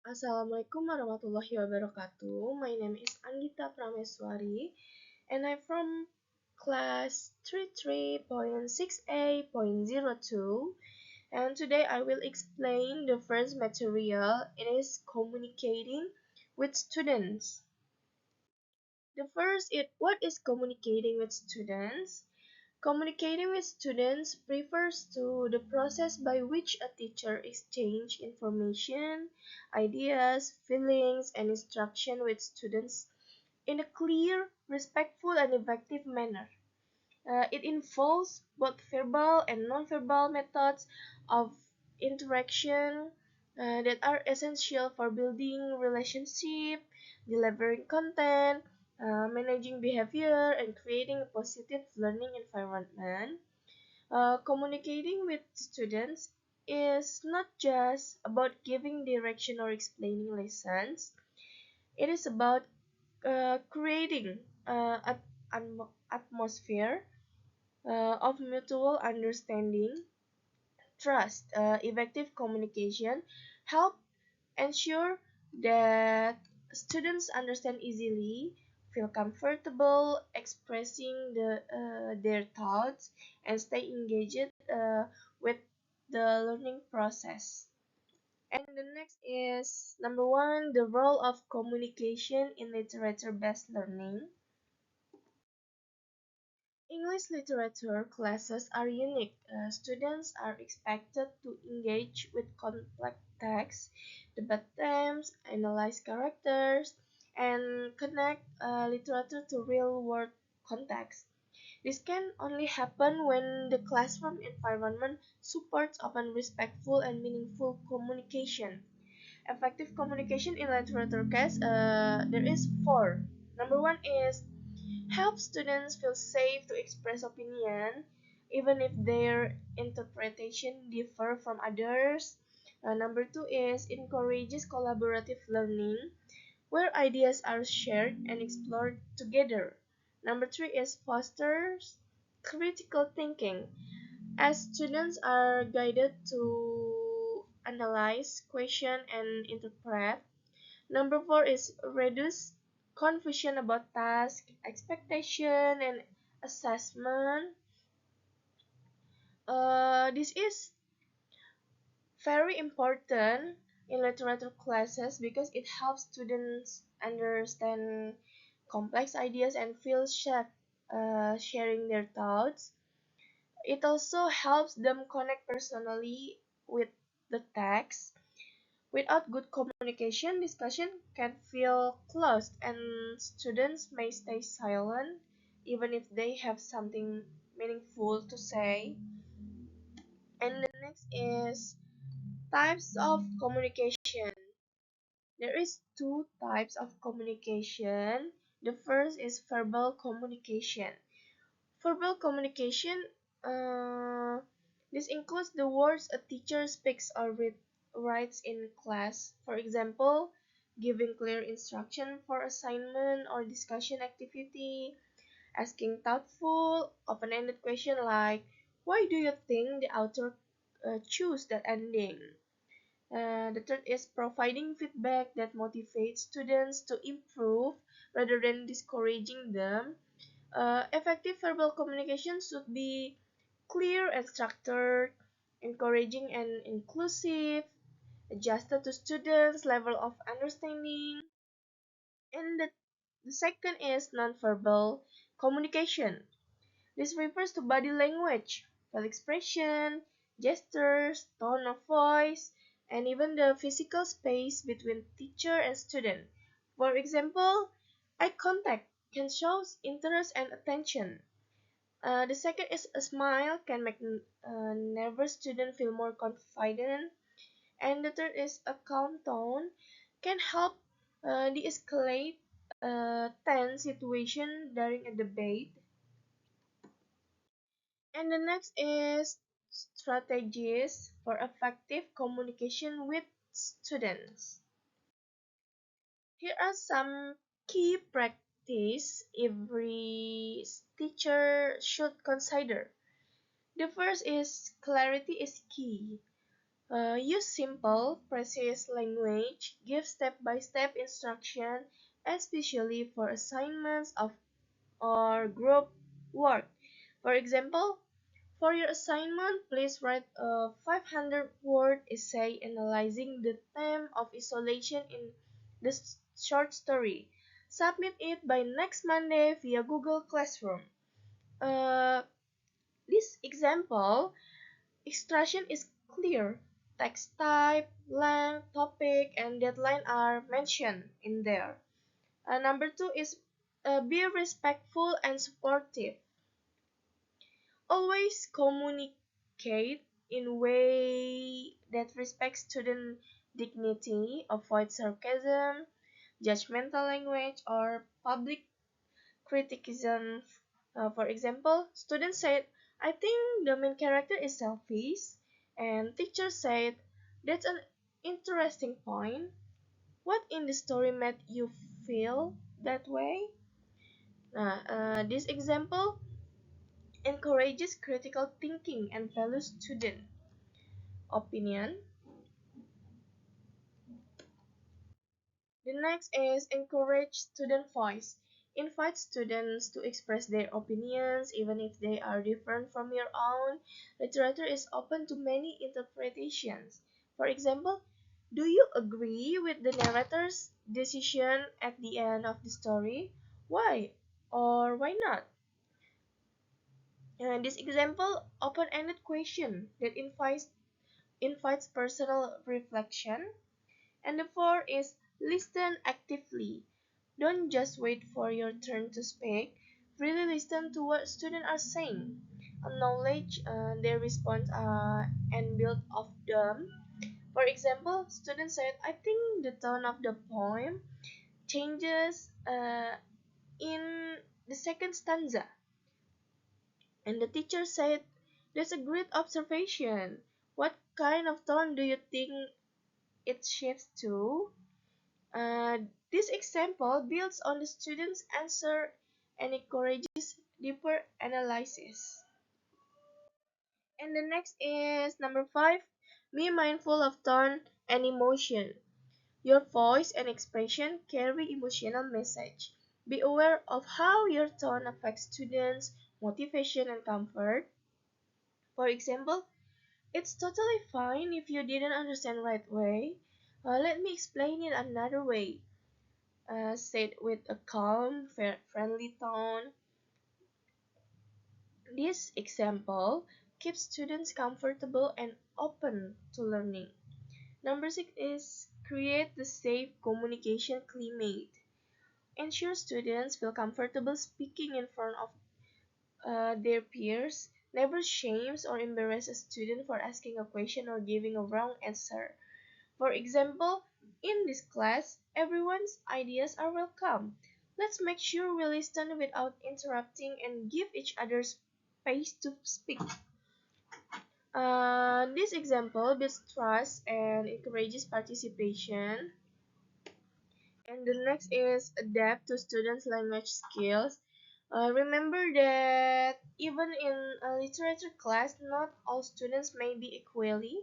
Assalamualaikum warahmatullahi wabarakatuh. My name is Anggita Prameswari and I'm from class 33.6A.02, and today I will explain the first material. It is communicating with students. The first is what is communicating with students? Communicating with students refers to the process by which a teacher exchanges information, ideas, feelings, and instruction with students in a clear, respectful, and effective manner. It involves both verbal and nonverbal methods of interaction that are essential for building relationship, delivering content, managing behavior, and creating a positive learning environment. Communicating with students is not just about giving direction or explaining lessons. It is about creating an atmosphere of mutual understanding, trust. Effective communication help ensure that students understand easily, feel comfortable expressing their thoughts, and stay engaged with the learning process. And the next is number one, the role of communication in literature-based learning. English literature classes are unique. Students are expected to engage with complex texts, debate themes, analyze characters, and connect literature to real-world context. This can only happen when the classroom environment supports open, respectful, and meaningful communication. Effective communication in literature case, there is four. Number one is help students feel safe to express opinion, even if their interpretation differ from others. Number two is encourages collaborative learning, where ideas are shared and explored together. Number three is fosters critical thinking, as students are guided to analyze, question, and interpret. Number four is reduce confusion about task, expectation, and assessment. This is very important in literature classes because it helps students understand complex ideas and feel safe sharing their thoughts. It also helps them connect personally with the text. Without good communication, discussion can feel closed and students may stay silent even if they have something meaningful to say. And the next is types of communication. There is two types of communication. The first is verbal communication. Verbal communication, uh, this includes the words a teacher speaks or writes in class. For example, giving clear instruction for assignment or discussion activity, asking thoughtful, open-ended question like, why do you think the author choose that ending? The third is providing feedback that motivates students to improve rather than discouraging them. Effective verbal communication should be clear and structured, encouraging and inclusive, adjusted to students' level of understanding. And the second is nonverbal communication. This refers to body language, facial expression, gestures, tone of voice, and even the physical space between teacher and student. For example, eye contact can show interest and attention. The second is a smile can make nervous student feel more confident, and the third is a calm tone can help de-escalate a tense situation during a debate. And the next is strategies for effective communication with students. Here are some key practice every teacher should consider. The first is clarity is key. Use simple, precise language, give step-by-step instruction, especially for assignments of or group work. For example, for your assignment, please write a 500-word essay analyzing the theme of isolation in this short story. Submit it by next Monday via Google Classroom. Uh, this example instruction is clear. Text type, length, topic, and deadline are mentioned in there. Number two is be respectful and supportive. Always communicate in a way that respects student dignity, avoid sarcasm, judgmental language, or public criticism. For example, students said, I think the main character is selfish, and teacher said, that's an interesting point. What in the story made you feel that way? This example encourages critical thinking and values student opinion. The next is encourage student voice. Invite students to express their opinions even if they are different from your own. Literature is open to many interpretations. For example, do you agree with the narrator's decision at the end of the story? Why or why not? This example open-ended question that invites personal reflection. And the fourth is listen actively. Don't just wait for your turn to speak. Really listen to what students are saying. Acknowledge their response and build off them. For example, students said, I think the tone of the poem changes in the second stanza. And the teacher said, that's a great observation. What kind of tone do you think it shifts to? Uh, this example builds on the student's answer and encourages deeper analysis. And the next is number 5. Be mindful of tone and emotion. Your voice and expression carry emotional message. Be aware of how your tone affects students' motivation and comfort. For example, it's totally fine if you didn't understand right way. Let me explain it another way. Said with a calm, friendly tone. This example keeps students comfortable and open to learning. Number 6 is create the safe communication climate. Ensure students feel comfortable speaking in front of their peers. Never shames or embarrass a student for asking a question or giving a wrong answer. For example, in this class, everyone's ideas are welcome. Let's make sure we listen without interrupting and give each other space to speak. This example builds trust and encourages participation. And the next is adapt to students' language skills. Remember that even in a literature class, not all students may be equally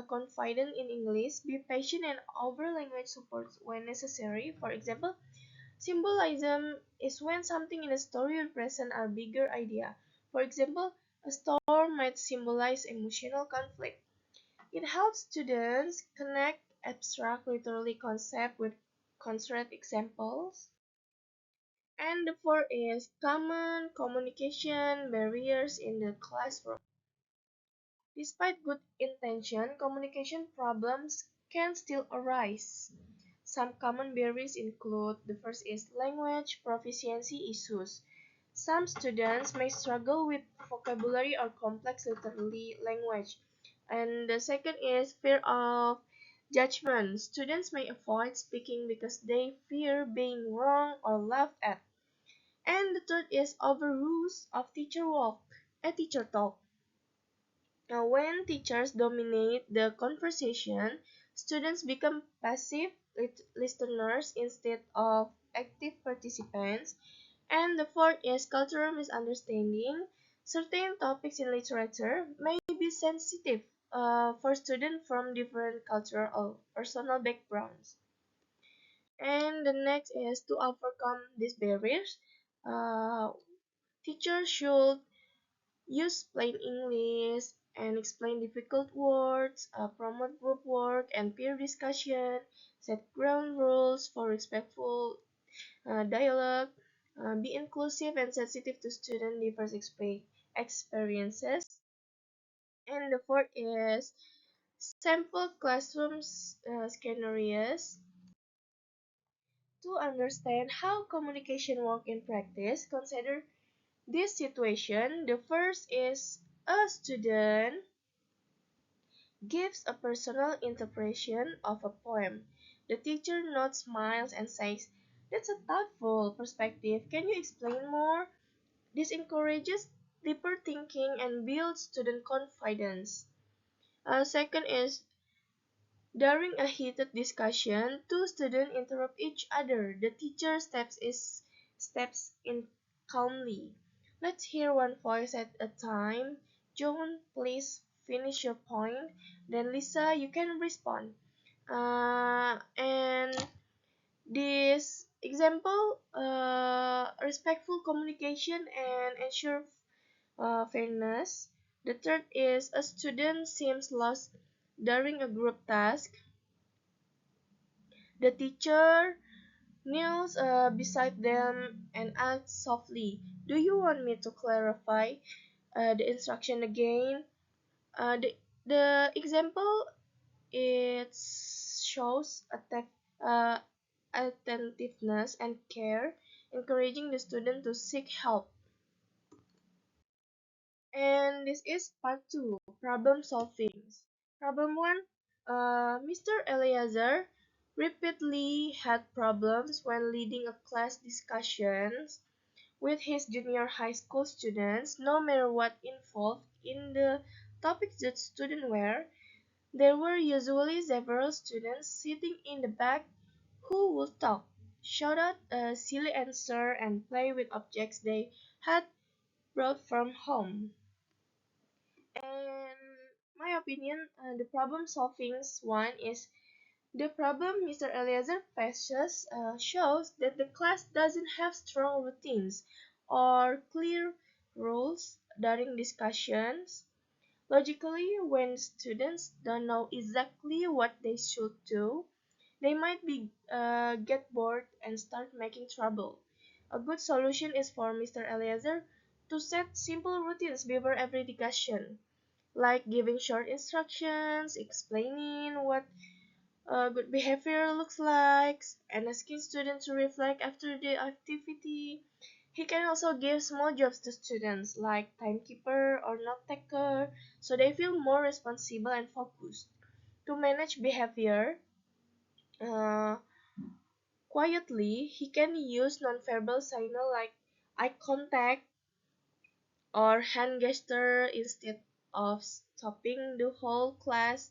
confident in English. Be patient and offer language support when necessary. For example, symbolism is when something in a story represents a bigger idea. For example, a storm might symbolize emotional conflict. It helps students connect abstract literary concepts with concrete examples. And the fourth is common communication barriers in the classroom. Despite good intention, communication problems can still arise. Some common barriers include the first is language proficiency issues. Some students may struggle with vocabulary or complex literary language. And the second is fear of judgment. Students may avoid speaking because they fear being wrong or laughed at. And the third is overuse of teacher talk. Now, when teachers dominate the conversation, students become passive listeners instead of active participants. And the fourth is cultural misunderstanding. Certain topics in literature may be sensitive for students from different cultural or personal backgrounds. And the next is to overcome these barriers. Uh, Teachers should use plain English and explain difficult words, promote group work and peer discussion, set ground rules for respectful dialogue, be inclusive and sensitive to student diverse experiences. And the fourth is sample classrooms scenarios to understand how communication work in practice. Consider this situation. The first is a student gives a personal interpretation of a poem. The teacher nods, smiles, and says, "That's a thoughtful perspective. Can you explain more?" This encourages deeper thinking and builds student confidence. Second is during a heated discussion, two students interrupt each other. The teacher steps in calmly. "Let's hear one voice at a time. John, please finish your point. Then Lisa, you can respond." And this example, respectful communication and ensure fairness. The third is a student seems lost during a group task. The teacher kneels beside them and asks softly, "Do you want me to clarify the instruction again?" The example it shows uh, attentiveness and care, encouraging the student to seek help. And this is part 2, problem solving. Problem 1, Mr. Eliezer repeatedly had problems when leading a class discussions with his junior high school students. No matter what involved in the topics that students were, there were usually several students sitting in the back who would talk, shout out a silly answer, and play with objects they had brought from home. And my opinion, the problem solving one is the problem Mr. Eliezer faces shows that the class doesn't have strong routines or clear rules during discussions. Logically, when students don't know exactly what they should do, they might get bored and start making trouble. A good solution is for Mr. Eliezer to set simple routines before every discussion, like giving short instructions, explaining what good behavior looks like, and asking students to reflect after the activity. He can also give small jobs to students like timekeeper or note taker so they feel more responsible and focused. To manage behavior uh, quietly, he can use nonverbal signal like eye contact or hand gesture instead of stopping the whole class.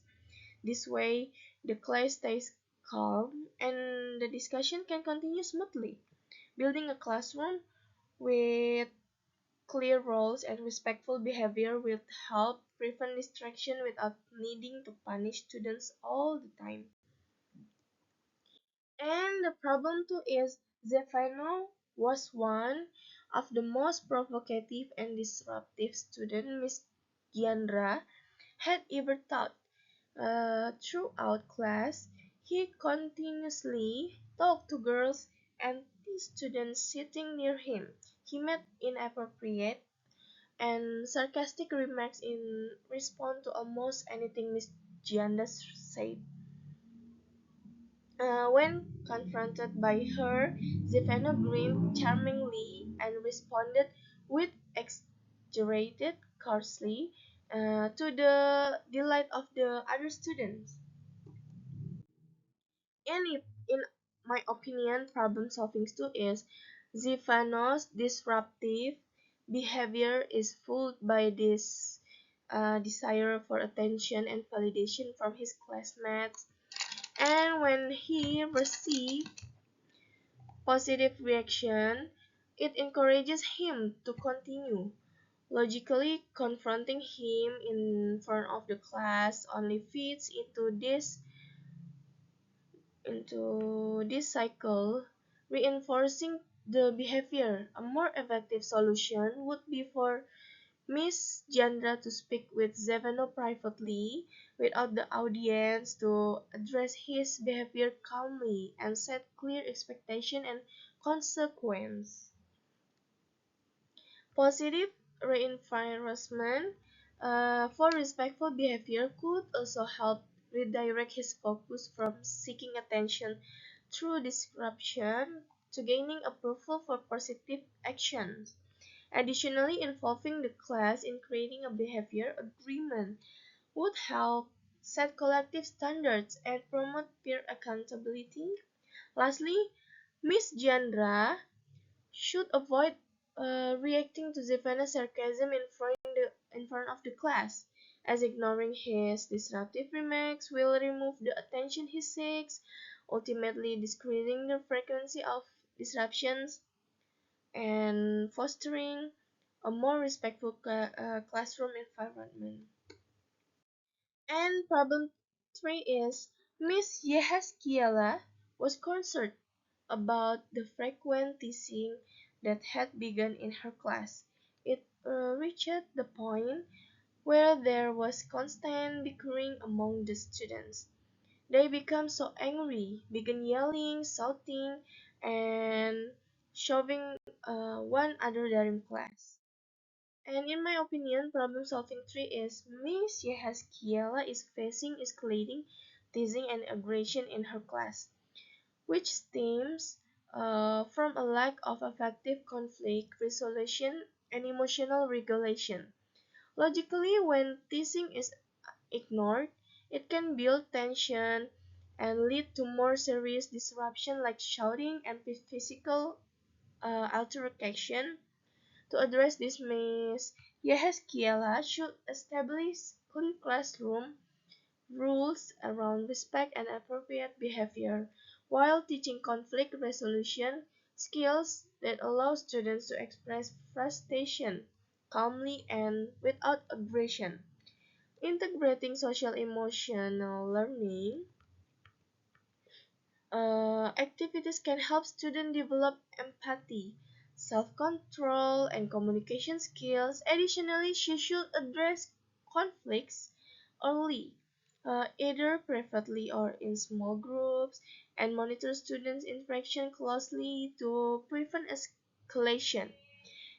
This way, the class stays calm and the discussion can continue smoothly. Building a classroom with clear roles and respectful behavior will help prevent distraction without needing to punish students all the time. And the problem too is Zefano was one of the most provocative and disruptive students Miss Giandra had ever taught. Throughout class, he continuously talked to girls and the students sitting near him. He made inappropriate and sarcastic remarks in response to almost anything Miss Gianda said. When confronted by her, Zefano grinned charmingly and responded with exaggerated courtesy to the delight of the other students. In my opinion, problem solving too is Zephanos' disruptive behavior is fueled by this desire for attention and validation from his classmates. And when he receives positive reaction, it encourages him to continue. Logically, confronting him in front of the class only fits into this cycle, reinforcing the behavior. A more effective solution would be for Miss Jandra to speak with Zevano privately without the audience to address his behavior calmly and set clear expectation and consequence. Positive reinforcement for respectful behavior could also help redirect his focus from seeking attention through disruption to gaining approval for positive actions. Additionally, involving the class in creating a behavior agreement would help set collective standards and promote peer accountability. Lastly, Miss Jandra should avoid reacting to Zevana's sarcasm in front of the class, as ignoring his disruptive remarks will remove the attention he seeks, ultimately decreasing the frequency of disruptions and fostering a more respectful classroom environment. And problem 3 is Miss Yehezkiela was concerned about the frequent teasing that had begun in her class. It reached the point where there was constant bickering among the students. They became so angry, began yelling, shouting, and shoving one another in class. And in my opinion, problem solving 3 is Miss Yehezkiela is facing escalating teasing and aggression in her class, which stems from a lack of effective conflict resolution and emotional regulation. Logically, when teasing is ignored, it can build tension and lead to more serious disruption like shouting and physical altercation. To address this, Ms. Yehezkiela should establish clear classroom rules around respect and appropriate behavior, while teaching conflict resolution skills that allow students to express frustration calmly and without aggression. Integrating social emotional learning activities can help students develop empathy, self-control, and communication skills. Additionally, she should address conflicts early, either privately or in small groups, and monitor students' interaction closely to prevent escalation.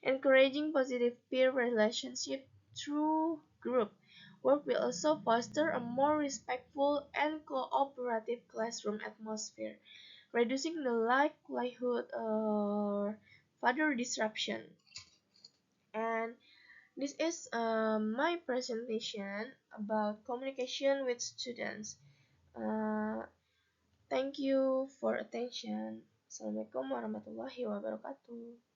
Encouraging positive peer relationships through group work will also foster a more respectful and cooperative classroom atmosphere, reducing the likelihood of further disruption. And this is my presentation about communication with students. Uh, Thank you for attention. Assalamualaikum warahmatullahi wabarakatuh.